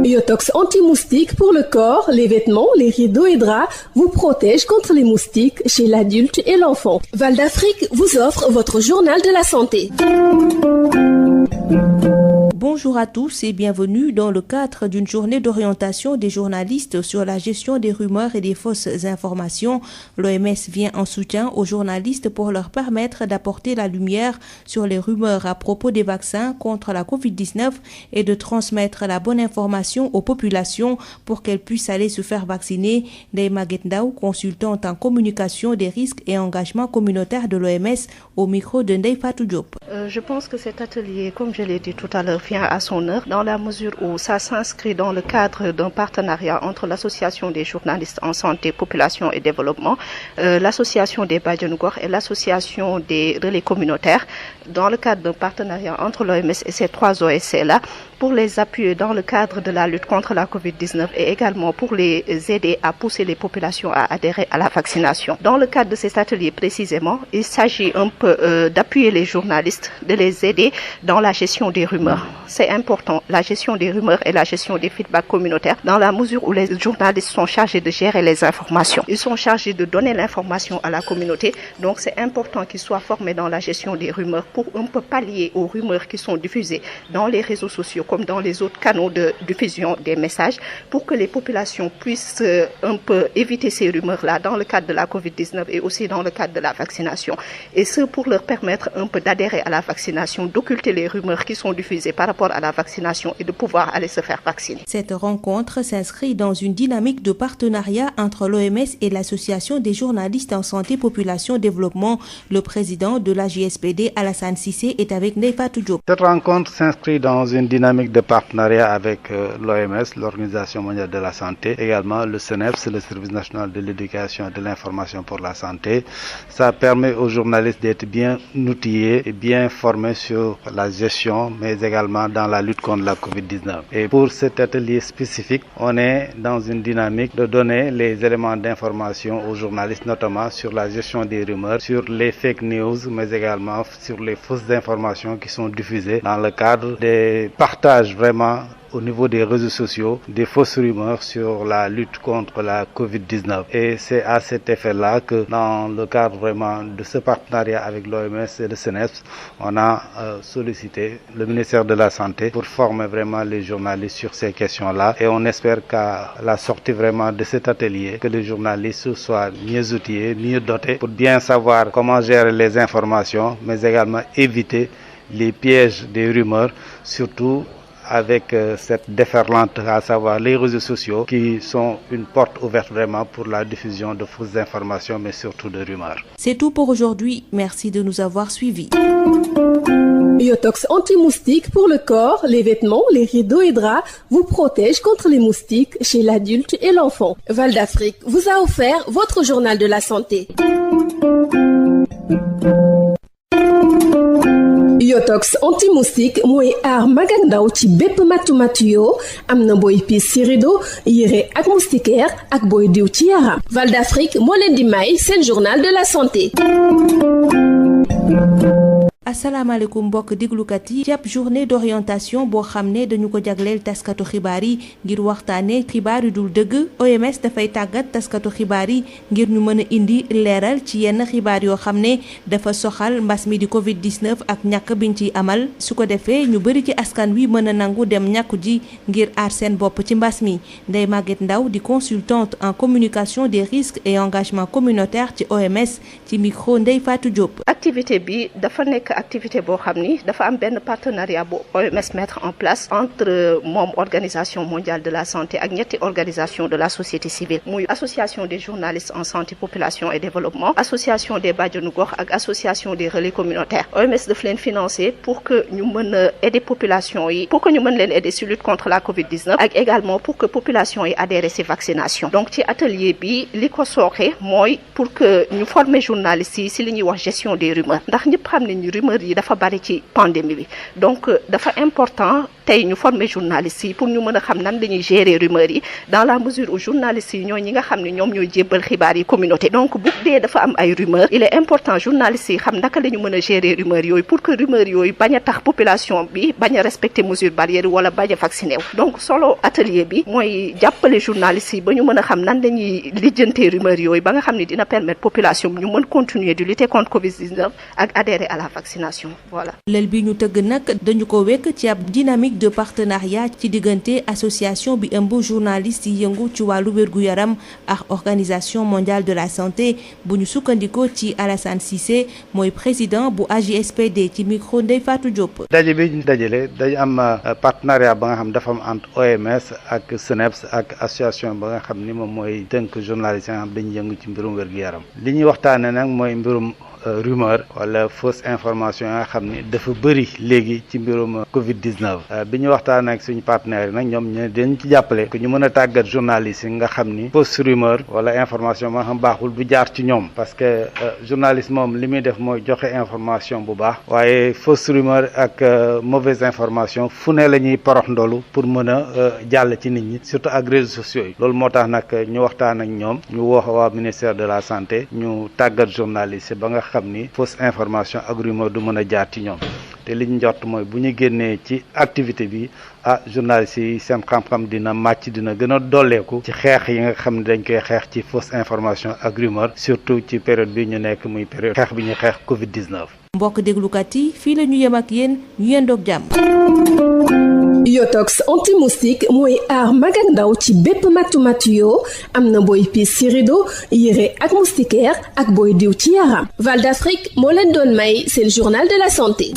Yotox anti-moustique pour le corps, les vêtements, les rideaux et draps vous protège contre les moustiques chez l'adulte et l'enfant. Val d'Afrique vous offre votre journal de la santé. Bonjour à tous et bienvenue dans le cadre d'une journée d'orientation des journalistes sur la gestion des rumeurs et des fausses informations. L'OMS vient en soutien aux journalistes pour leur permettre d'apporter la lumière sur les rumeurs à propos des vaccins contre la Covid-19 et de transmettre la bonne information aux populations pour qu'elles puissent aller se faire vacciner. Ndeye Maguette Ndao, consultante en communication des risques et engagement communautaire de l'OMS, au micro de Ndeye Fatou Diop. Je pense que cet atelier, comme je l'ai dit tout à l'heure, vient à son heure dans la mesure où ça s'inscrit dans le cadre d'un partenariat entre l'Association des journalistes en santé, population et développement, l'Association des Badiane Gox et l'Association des relais communautaires, dans le cadre d'un partenariat entre l'OMS et ces trois OSC-là, pour les appuyer dans le cadre de la lutte contre la Covid-19 et également pour les aider à pousser les populations à adhérer à la vaccination. Dans le cadre de cet atelier précisément, il s'agit un peu d'appuyer les journalistes, de les aider dans la gestion des rumeurs. C'est important, la gestion des rumeurs et la gestion des feedbacks communautaires, dans la mesure où les journalistes sont chargés de gérer les informations. Ils sont chargés de donner l'information à la communauté, donc c'est important qu'ils soient formés dans la gestion des rumeurs pour un peu pallier aux rumeurs qui sont diffusées dans les réseaux sociaux comme dans les autres canaux de diffusion des messages, pour que les populations puissent un peu éviter ces rumeurs-là dans le cadre de la Covid-19 et aussi dans le cadre de la vaccination. Et ce, pour leur permettre un peu d'adhérer à la vaccination, d'occulter les rumeurs qui sont diffusées par rapport à la vaccination et de pouvoir aller se faire vacciner. Cette rencontre s'inscrit dans une dynamique de partenariat entre l'OMS et l'Association des journalistes en santé, population, développement. Le président de la JSPD, Alassane Cissé, est avec Ndeye Fatou Diop. Cette rencontre s'inscrit dans une dynamique de partenariat avec l'OMS, l'Organisation mondiale de la santé, également le CNEPS, le Service national de l'éducation et de l'information pour la santé. Ça permet aux journalistes d'être bien outillés et bien formés sur la gestion, mais également dans la lutte contre la Covid-19. Et pour cet atelier spécifique, on est dans une dynamique de donner les éléments d'information aux journalistes, notamment sur la gestion des rumeurs, sur les fake news, mais également sur les fausses informations qui sont diffusées dans le cadre des partages vraiment au niveau des réseaux sociaux, des fausses rumeurs sur la lutte contre la Covid-19. Et c'est à cet effet-là que dans le cadre vraiment de ce partenariat avec l'OMS et le CNEPS, on a sollicité le ministère de la Santé pour former vraiment les journalistes sur ces questions-là. Et on espère qu'à la sortie vraiment de cet atelier, que les journalistes soient mieux outillés, mieux dotés pour bien savoir comment gérer les informations, mais également éviter les pièges des rumeurs, surtout avec cette déferlante, à savoir les réseaux sociaux, qui sont une porte ouverte vraiment pour la diffusion de fausses informations, mais surtout de rumeurs. C'est tout pour aujourd'hui. Merci de nous avoir suivis. Yotox anti-moustique pour le corps, les vêtements, les rideaux et draps vous protège contre les moustiques chez l'adulte et l'enfant. Val d'Afrique vous a offert votre journal de la santé. Yotox anti-moustique mooy aar mag ak ndaw ci bépp matu yoo am na booy piis ci rideau yére ak moustiquaire ak booy diw ci yaram. Val d'Afrique moo leen di may seen journal de la santé. asalaamaaleykum mbokk déglukat yi ci ab journée d'orientation boo xam ne dañu ko jagleel taskatu xibaar yi ngir waxtaane xibaar yu dul dëgg. OMS dafay tàggat taskatu xibaar yi ngir ñu mën a indi leeral ci yenn xibaar yoo xam ne dafa soxal mbas mi di Covid-19 ak ñàkk biñ ciy amal, su ko defee ñu bëri ci askan wi mën a nangu dem ñàkku ji ngir aar seen bopp ci mbas mi. Ndeye Maguette Ndao di consultante en communication des risques et engagement communautaire ci OMS, ci micro Ndeye Fatou Diop. Activité bi dafa nekk activité boo xam ni dafa am benn partenariat bu OMS mettre en place entre moom Organisation mondiale de la santé ak ñetti organisation de la société civile muy Association des journalistes en santé, population et développement, Association des Badiane Gox ak Association des relais communautaires. OMS daf leen financer pour que ñu mën a aider population yi, pour que ñu mën leen aider sur lutte contre la Covid-19 ak également pour que population yi adhéré ci vaccination. Donc ci atelier bi li ko sooxe mooy pour que ñu former journalistes yi ci li ñuy wax gestion des rumeurs, ndax ñëpp xam nañu rumeurs yi dafa bari ci pandémie bi. Donc dafa important tey ñu former journalistes yi pour ñu mën a xam nan dañuy gérer rumeurs yi dans la mesure où journalistes yi ñooy ñi nga xam ne ñoom ñooy jébbal xibaar yi communauté. Donc bu dee dafa am ay rumeurs il est important journalistes yi xam naka la ñu mën a gérer rumeurs yooyu pour que rumeurs yooyu bañ a tax population bi bañ a respecter mesures barrières wala bañ a vacciné wu. Donc solo atelier bi mooy jàppale journalistes yi ba ñu mën a xam nan dañuy lijjantee rumeurs yooyu ba nga xam ne dina permettre population bi ñu mën continuer de lutter contre Covid-19 ak adhérer à la vaccination voilà. lël bi ñu tëgg nag dañu ko wekk ci ab dynamique de partenariat ci diggante association bi ëmb journalistes yi yëngu ci wàllu wér-gu-yaram ak organisation mondiale de la santé bu ñu sukkandikoo ci Alassane Cissé mooy président bu AJSPD ci micro Ndeye Fatou Diop. daje bi ñu dajale dañu am partenariat ba nga xam dafa am entre OMS ak SNEIPS ak association ba nga xam ni moom mooy tënk journalistes yi nga xam dañuy yëngu ci mbirum wér-gu-yaram li ñuy waxtaanee nag mooy mbirum rumeur wala fausse information yi nga xam ni dafa bëri léegi ci mbirum Covid-19 bi ñu waxtaan ak suñu partenaires yi nag ñoom ñu dañ ci jàppale que ñu mën a tàggat journalistes yi nga xam ni fausse rumeur wala information ba nga xam baaxul du jaar ci ñoom parce que journaliste moom li muy def mooy joxe information bu baax waaye fausse rumeur ak mauvaise information fu ne la ñuy porox ndolu pour mën a jàll ci nit ñi surtout ak réseaux sociaux yi loolu moo tax nag ñu waxtaan ak ñoom ñu wax waa ministère de la santé ñu tàggat journalistes ba nga xam ni fausse information ak rumeur du mën a jaar ci ñoom te li ñu jot mooy bu ñu génnee ci activité bi journalistes yi seen xam-xam dina màcc dina gën a dolleeku ci xeex yi nga xam ne dañ koy xeex ci fausse information ak rumeur surtout ci période bi ñu nekk muy période xeex bi ñuy xeex Covid-19. mbokk déglukat yi fii la ñu yem ak yéen ñu yendoog jàmm. Yotox anti-moustique mooy aar mag ak ndaw ci bépp matu-matu yoo am na booy piis ci rido yére ak moustiquaire ak booy diw ci yaram. Val d'Afrique moo leen doon may seen journal de la santé.